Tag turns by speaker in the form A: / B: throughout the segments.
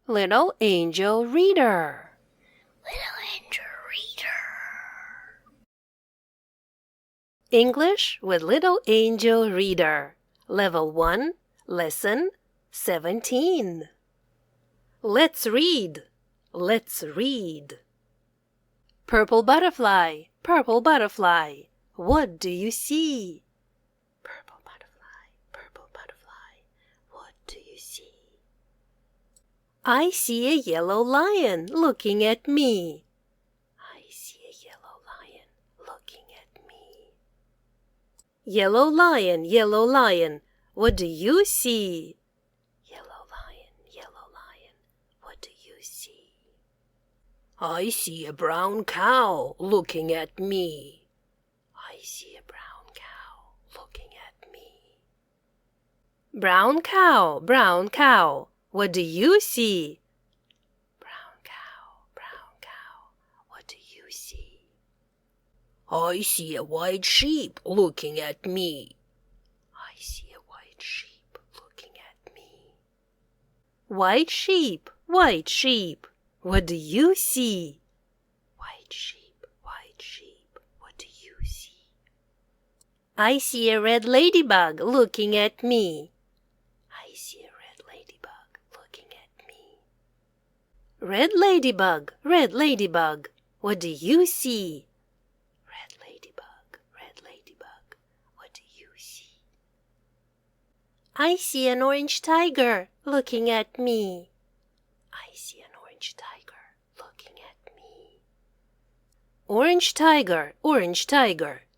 A: Little angel reader.
B: Little angel reader.
A: English with Little Angel Reader. Level 1, Lesson 17. Let's read. Let's read. Purple butterfly, what do you see? Purple butterfly, what do you see? I see a yellow lion looking at me. I see a yellow lion looking at me. Yellow lion, what do you see? Yellow lion, what do you see? I see a brown cow looking at me. I see a brown cow looking at me. Brown cow, what do you see? Brown cow, what do you see? I see a white sheep looking at me. I see a white sheep looking at me. White sheep, what do you see? White sheep, what do you see? I see a red ladybug looking at me. I see a red ladybug looking at me. Red ladybug, what do you see? Red ladybug, what do you see? I see an orange tiger looking at me. I see an orange tiger looking at me. Orange tiger,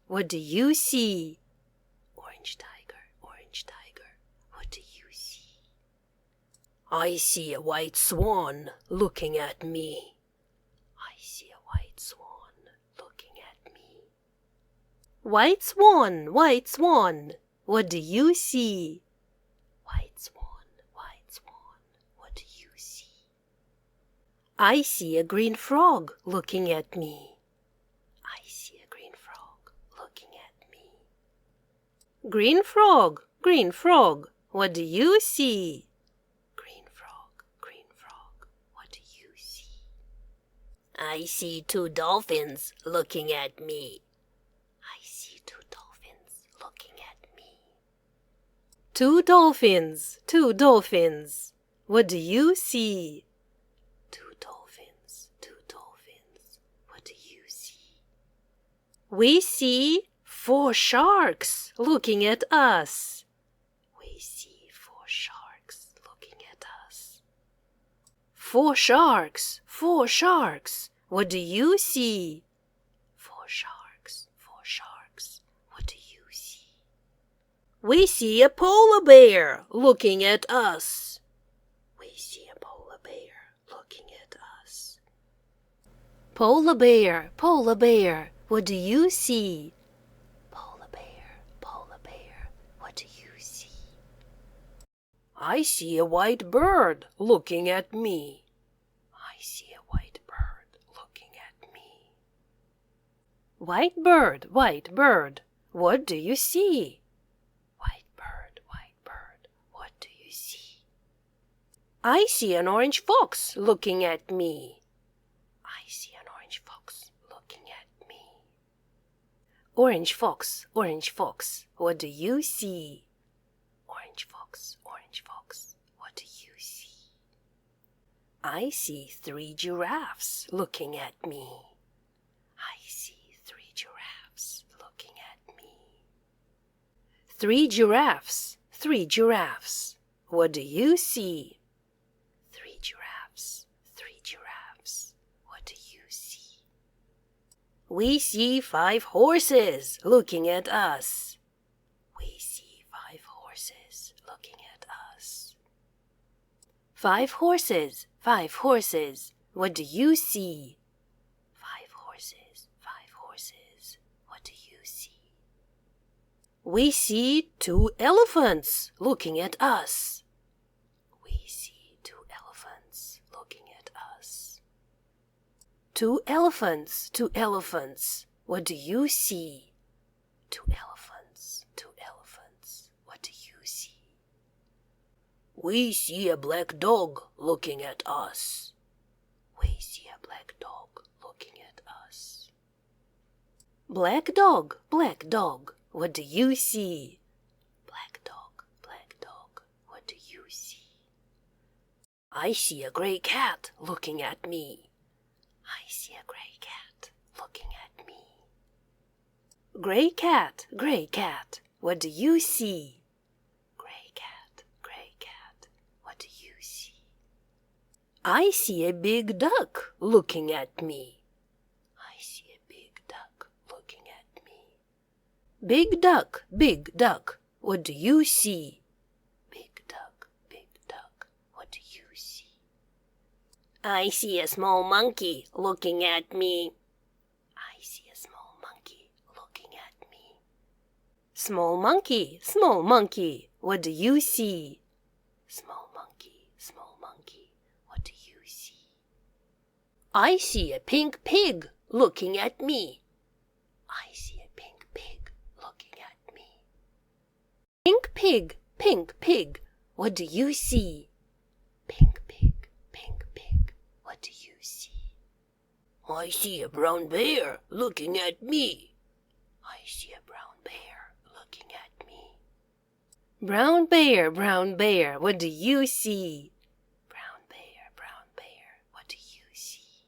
A: what do you see? Orange tiger, what do you see? I see a white swan looking at me. I see a white swan looking at me. White swan, what do you see? White swan, what do you see? I see a green frog looking at me. I see a green frog looking at me. Green frog, what do you see? Green frog, what do you see? I see two dolphins looking at me. I see two dolphins looking at me. Two dolphins, what do you see? Two dolphins, what do you see? We see 4 sharks looking at us. We see 4 sharks looking at us. 4 sharks, what do you see? 4 sharks, what do you see? We see a polar bear looking at us. We see a polar bear looking at us. Polar bear, what do you see? Polar bear, what do you see? I see a white bird looking at me. I see a white bird looking at me. White bird, what do you see? White bird, what do you see? I see an orange fox looking at me. I see an orange fox looking at me. Orange fox, what do you see? Orange fox, what do you see? I see 3 giraffes looking at me. I see 3 giraffes looking at me. 3 giraffes, what do you see? 3 giraffes, what do you see? We see 5 horses looking at us. We see 5 horses looking at us. 5 horses, what do you see? 5 horses, what do you see? We see 2 elephants looking at us. We see 2 elephants looking at us. 2 elephants, what do you see? 2 elephants, what do you see? We see a black dog looking at us. We see a black dog looking at us. Black dog, what do you see? Black dog, what do you see? I see a gray cat looking at me. I see a gray cat looking at me. Gray cat, what do you see? Gray cat, what do you see? I see a big duck looking at me. I see a big duck looking at me. Big duck, what do you see? Big duck, what do you see? I see a small monkey looking at me. I see a small monkey looking at me. Small monkey, what do you see? Small monkey, what do you see? I see a pink pig looking at me. I see a pink pig looking at me. Pink pig, what do you see? Pink pig, what do you see? I see a brown bear looking at me. I see a brown bear looking at me. Brown bear, what do you see? Brown bear, what do you see?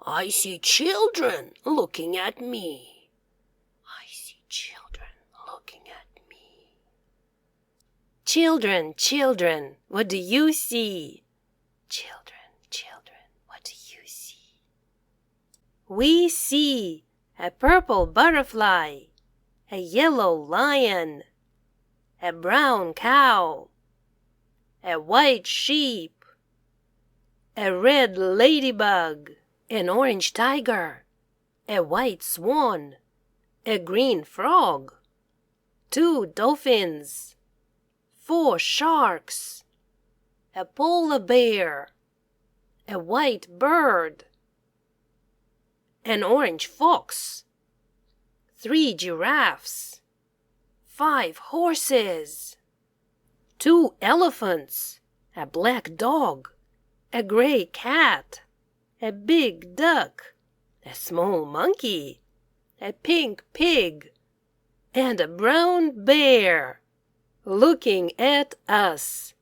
A: I see children looking at me. I see children looking at me. Children, what do you see? Children, what do you see? We see a purple butterfly, a yellow lion, a brown cow, a white sheep, a red ladybug, an orange tiger, a white swan, a green frog, 2 dolphins, 4 sharks, a polar bear, a white bird, an orange fox, 3 giraffes, 5 horses, 2 elephants, a black dog, a gray cat, a big duck, a small monkey, a pink pig, and a brown bear looking at us.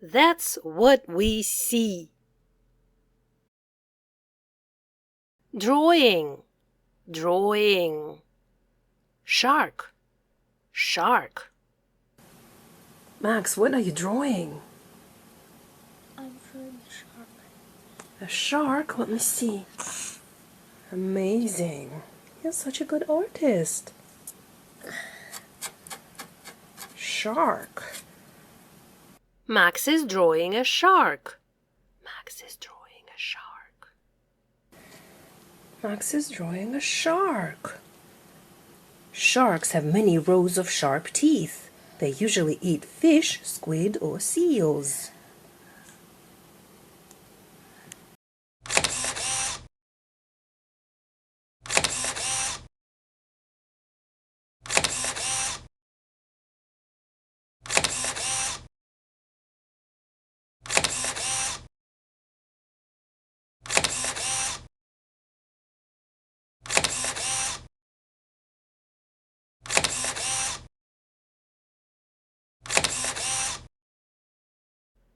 A: That's what we see. Drawing. Shark. Max, what are you drawing?
B: I'm drawing a shark.
A: A shark? Let me see. Amazing. You're such a good artist. Shark. Max is drawing a shark. Max is drawing a shark. Sharks have many rows of sharp teeth. They usually eat fish, squid, or seals.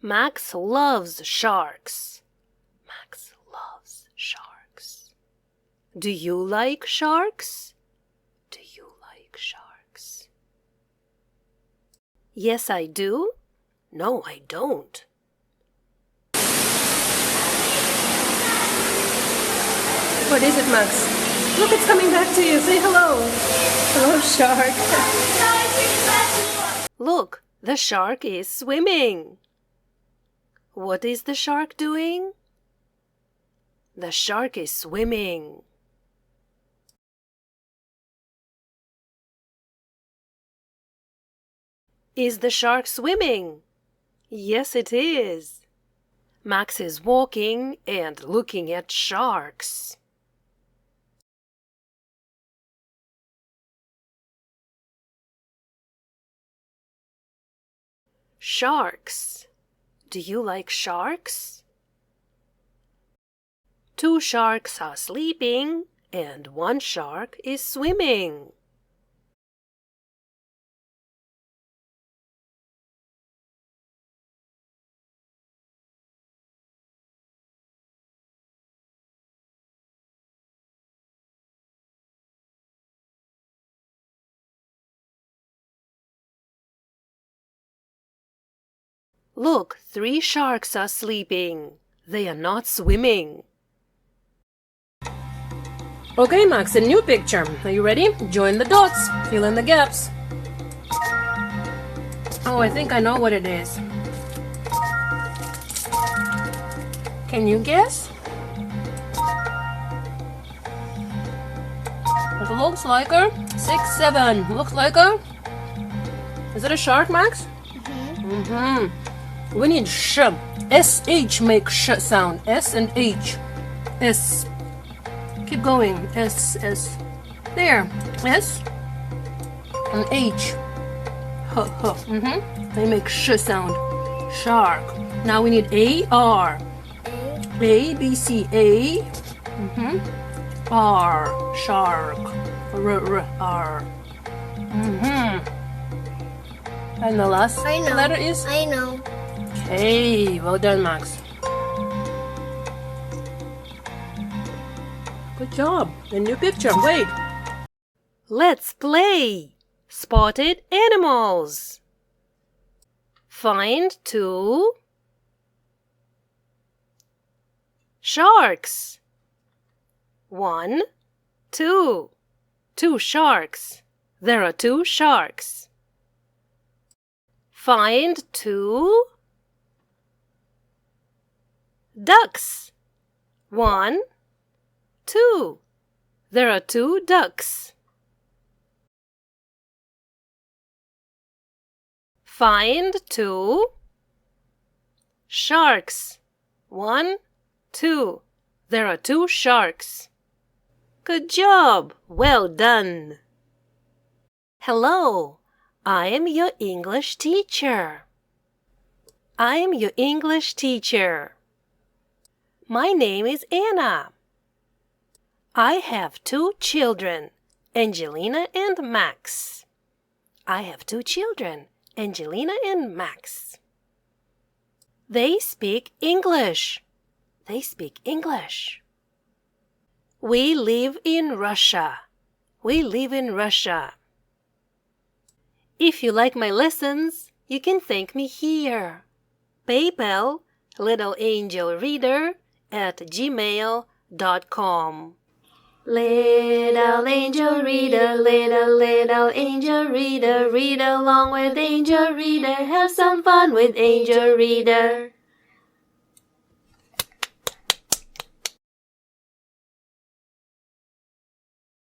A: Max loves sharks. Do you like sharks? Yes, I do. No, I don't. What is it, Max? Look, it's coming back to you. Say hello. Hello, shark. Look, the shark is swimming. What is the shark doing? The shark is swimming. Is the shark swimming? Yes, it is. Max is walking and looking at sharks. sharks. Do you like sharks? 2 sharks are sleeping and 1 shark is swimming. Look, 3 sharks are sleeping. They are not swimming.
C: Okay, Max, a new picture. Are you ready? Join the dots. Fill in the gaps. Oh, I think I know what it is. Can you guess? It looks like a 6, 7. Looks like a... Is it a shark, Max? We need sh. S-H make sh sound. S and H. S. Keep going. S, S. There. S and H. H, H. They make sh sound. Shark. Now we need A-R. A, B, C, A. R. Shark. R, R. And the last letter is?
B: I know.
C: Okay, well done, Max. Good job. A new picture. Wait.
A: Let's play. Spotted animals. Find 2 sharks. 1, 2. 2 sharks. There are 2 sharks. Find 2 ducks. 1, 2. There are 2 ducks. Find 2 sharks. 1, 2. There are 2 sharks. Good job! Well done! Hello! I am your English teacher. I am your English teacher. My name is Anna. I have 2 children, Angelina and Max. I have 2 children, Angelina and Max. They speak English. They speak English. We live in Russia. We live in Russia. If you like my lessons, you can thank me here. PayPal, littleangelreader@gmail.com. Little angel reader, little angel reader, read along with angel reader, have some fun with angel reader.